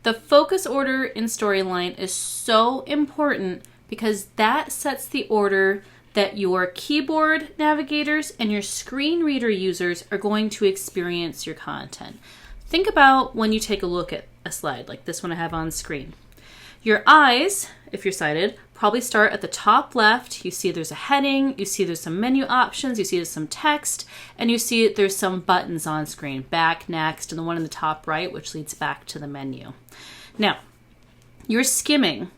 The focus order in Storyline is so important because that sets the order that your keyboard navigators and your screen reader users are going to experience your content. Think about when you take a look at a slide like this one I have on screen. Your eyes, if you're sighted, probably start at the top left. You see there's a heading, you see there's some menu options, you see there's some text, and you see there's some buttons on screen, back, next, and the one in the top right, which leads back to the menu. Now, you're skimming,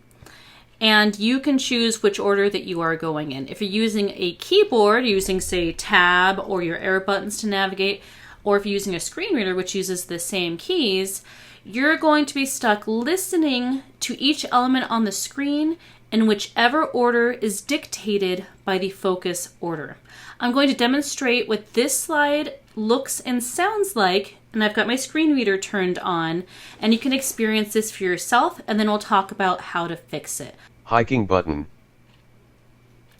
and you can choose which order that you are going in. If you're using a keyboard, using, say, tab or your arrow buttons to navigate, or if you're using a screen reader, which uses the same keys, you're going to be stuck listening to each element on the screen in whichever order is dictated by the focus order. I'm going to demonstrate what this slide looks and sounds like, and I've got my screen reader turned on, and you can experience this for yourself, and then we'll talk about how to fix it. Hiking button.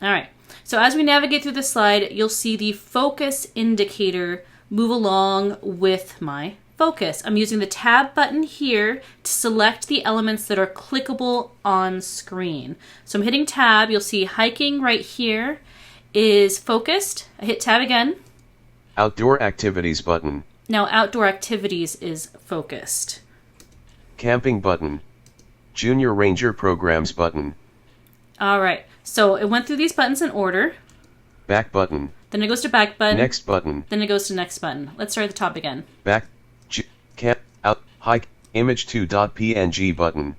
All right, so as we navigate through the slide, you'll see the focus indicator move along with my focus. I'm using the tab button here to select the elements that are clickable on screen. So I'm hitting tab. You'll see hiking right here is focused. I hit tab again. Outdoor activities button. Now outdoor activities is focused. Camping button. Junior Ranger programs button. All right, so it went through these buttons in order. Back button. Then it goes to back button. Next button. Then it goes to next button. Let's start at the top again. Back. Out. Hike. Image2.png button.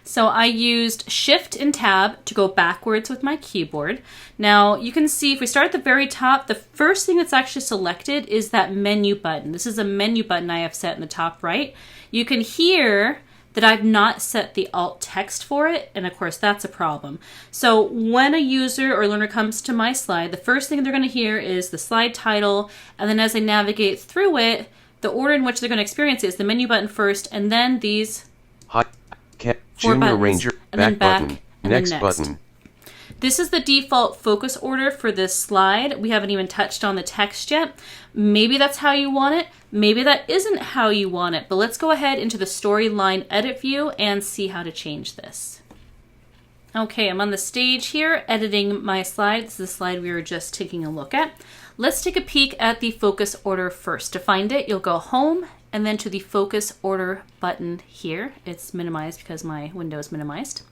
So I used Shift and Tab to go backwards with my keyboard. Now you can see if we start at the very top, the first thing that's actually selected is that menu button. This is a menu button I have set in the top right. You can hear that I've not set the alt text for it, and of course that's a problem. So when a user or learner comes to my slide, the first thing they're going to hear is the slide title, and then as they navigate through it, the order in which they're going to experience it is the menu button first, and then these four Junior buttons, Ranger, and then back, button, and next then next. button. This is the default focus order for this slide. We haven't even touched on the text yet. Maybe that's how you want it. Maybe that isn't how you want it, but let's go ahead into the Storyline edit view and see how to change this. Okay, I'm on the stage here editing my slide. This is the slide we were just taking a look at. Let's take a peek at the focus order first. To find it, you'll go home and then to the focus order button here. It's minimized because my window is minimized.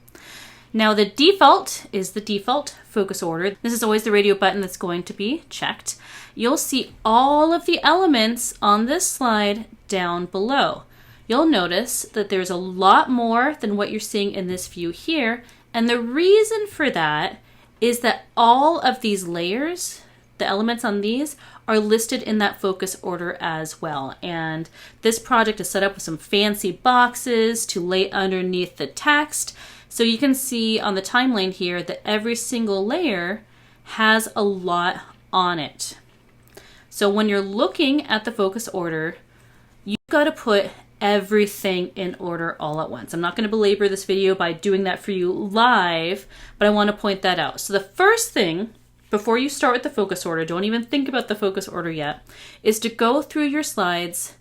Now the default is the default focus order. This is always the radio button that's going to be checked. You'll see all of the elements on this slide down below. You'll notice that there's a lot more than what you're seeing in this view here. And the reason for that is that all of these layers, the elements on these, are listed in that focus order as well. And this project is set up with some fancy boxes to lay underneath the text. So you can see on the timeline here that every single layer has a lot on it. So when you're looking at the focus order, you've got to put everything in order all at once. I'm not going to belabor this video by doing that for you live, but I want to point that out. So the first thing, before you start with the focus order, don't even think about the focus order yet, is to go through your slides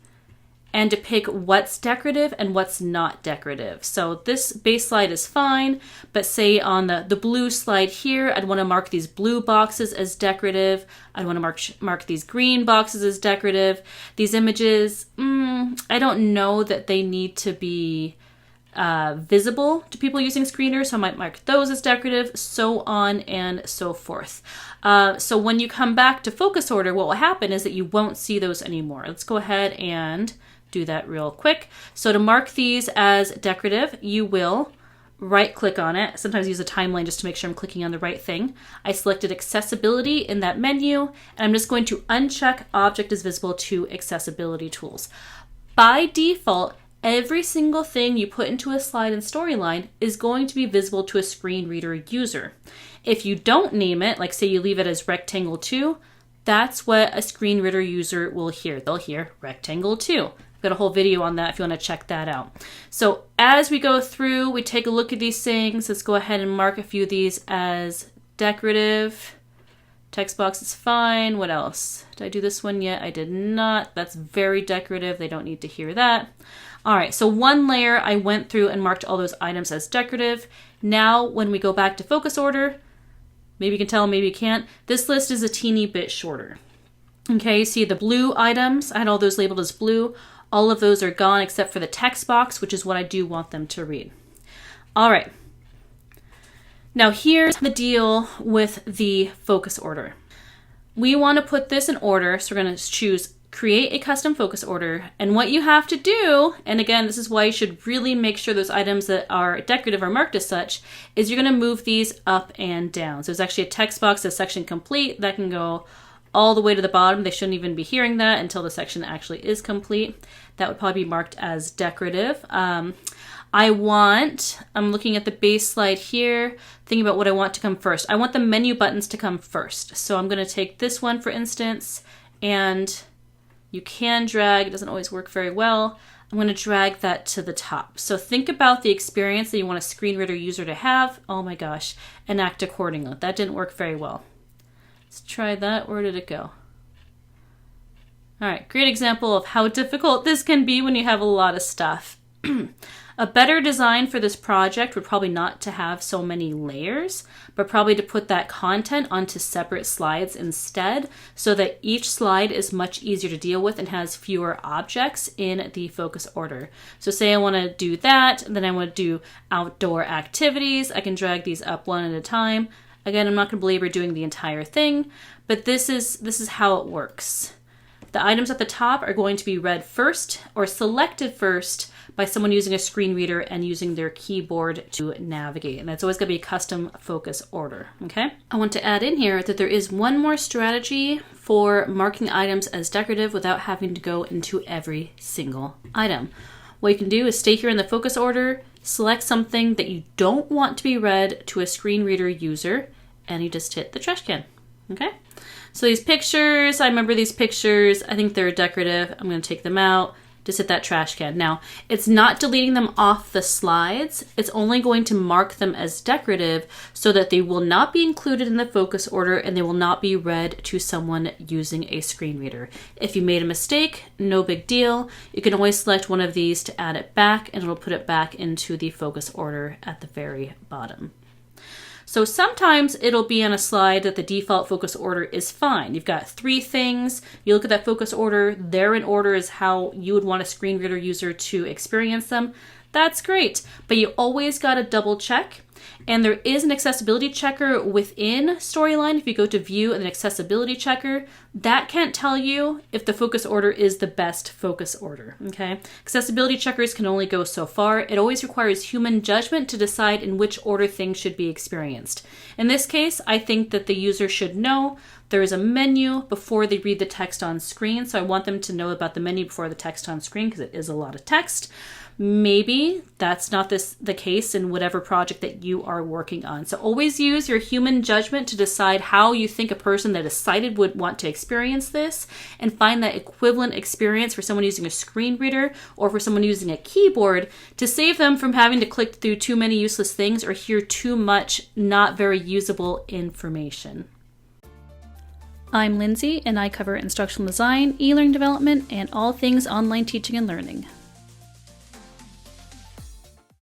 and to pick what's decorative and what's not decorative. So this base slide is fine, but say on the blue slide here, I'd want to mark these blue boxes as decorative. I'd want to mark these green boxes as decorative. These images, I don't know that they need to be visible to people using screen readers, so I might mark those as decorative, so on and so forth. So when you come back to focus order, what will happen is that you won't see those anymore. Let's go ahead and do that real quick. So to mark these as decorative, you will right click on it. Sometimes use a timeline just to make sure I'm clicking on the right thing. I selected accessibility in that menu, and I'm just going to uncheck object is visible to accessibility tools. By default, every single thing you put into a slide in Storyline is going to be visible to a screen reader user. If you don't name it, like say you leave it as rectangle 2, that's what a screen reader user will hear. They'll hear rectangle 2. I've got a whole video on that if you want to check that out. So as we go through, we take a look at these things. Let's go ahead and mark a few of these as decorative. Text box is fine. What else? Did I do this one yet? I did not. That's very decorative. They don't need to hear that. All right, so one layer, I went through and marked all those items as decorative. Now, when we go back to focus order, maybe you can tell, maybe you can't, this list is a teeny bit shorter. Okay, see the blue items, I had all those labeled as blue. All of those are gone except for the text box, which is what I do want them to read. All right. Now here's the deal with the focus order. We want to put this in order, so we're going to choose create a custom focus order. And what you have to do, and again, this is why you should really make sure those items that are decorative are marked as such, is you're going to move these up and down. So there's actually a text box that's section complete that can go all the way to the bottom. They shouldn't even be hearing that until the section actually is complete. That would probably be marked as decorative. I'm looking at the base slide here, thinking about what I want to come first. I want the menu buttons to come first. So I'm going to take this one, for instance, and you can drag. It doesn't always work very well. I'm going to drag that to the top. So think about the experience that you want a screen reader user to have. Oh my gosh, and act accordingly. That didn't work very well. Let's try that. Where did it go? All right, great example of how difficult this can be when you have a lot of stuff. A better design for this project would probably not to have so many layers, but probably to put that content onto separate slides instead, so that each slide is much easier to deal with and has fewer objects in the focus order. So say I want to do that, then I want to do outdoor activities. I can drag these up one at a time. Again, I'm not going to belabor doing the entire thing, but this is how it works. The items at the top are going to be read first or selected first by someone using a screen reader and using their keyboard to navigate. And that's always going to be a custom focus order, okay? I want to add in here that there is one more strategy for marking items as decorative without having to go into every single item. What you can do is stay here in the focus order, select something that you don't want to be read to a screen reader user, and you just hit the trash can, okay? So these pictures, I remember these pictures. I think they're decorative. I'm going to take them out. Just hit that trash can. Now, it's not deleting them off the slides. It's only going to mark them as decorative so that they will not be included in the focus order and they will not be read to someone using a screen reader. If you made a mistake, no big deal. You can always select one of these to add it back and it'll put it back into the focus order at the very bottom. So sometimes it'll be on a slide that the default focus order is fine. You've got 3 things. You look at that focus order, they're in order as how you would want a screen reader user to experience them. That's great, but you always got to double check. And there is an accessibility checker within Storyline. If you go to view and an accessibility checker, that can't tell you if the focus order is the best focus order, okay? Accessibility checkers can only go so far. It always requires human judgment to decide in which order things should be experienced. In this case, I think that the user should know there is a menu before they read the text on screen. So I want them to know about the menu before the text on screen because it is a lot of text. Maybe that's not the case in whatever project that you are working on. So always use your human judgment to decide how you think a person that is sighted would want to experience this, and find that equivalent experience for someone using a screen reader or for someone using a keyboard to save them from having to click through too many useless things or hear too much not very usable information. I'm Lindsay, and I cover instructional design, e-learning development, and all things online teaching and learning.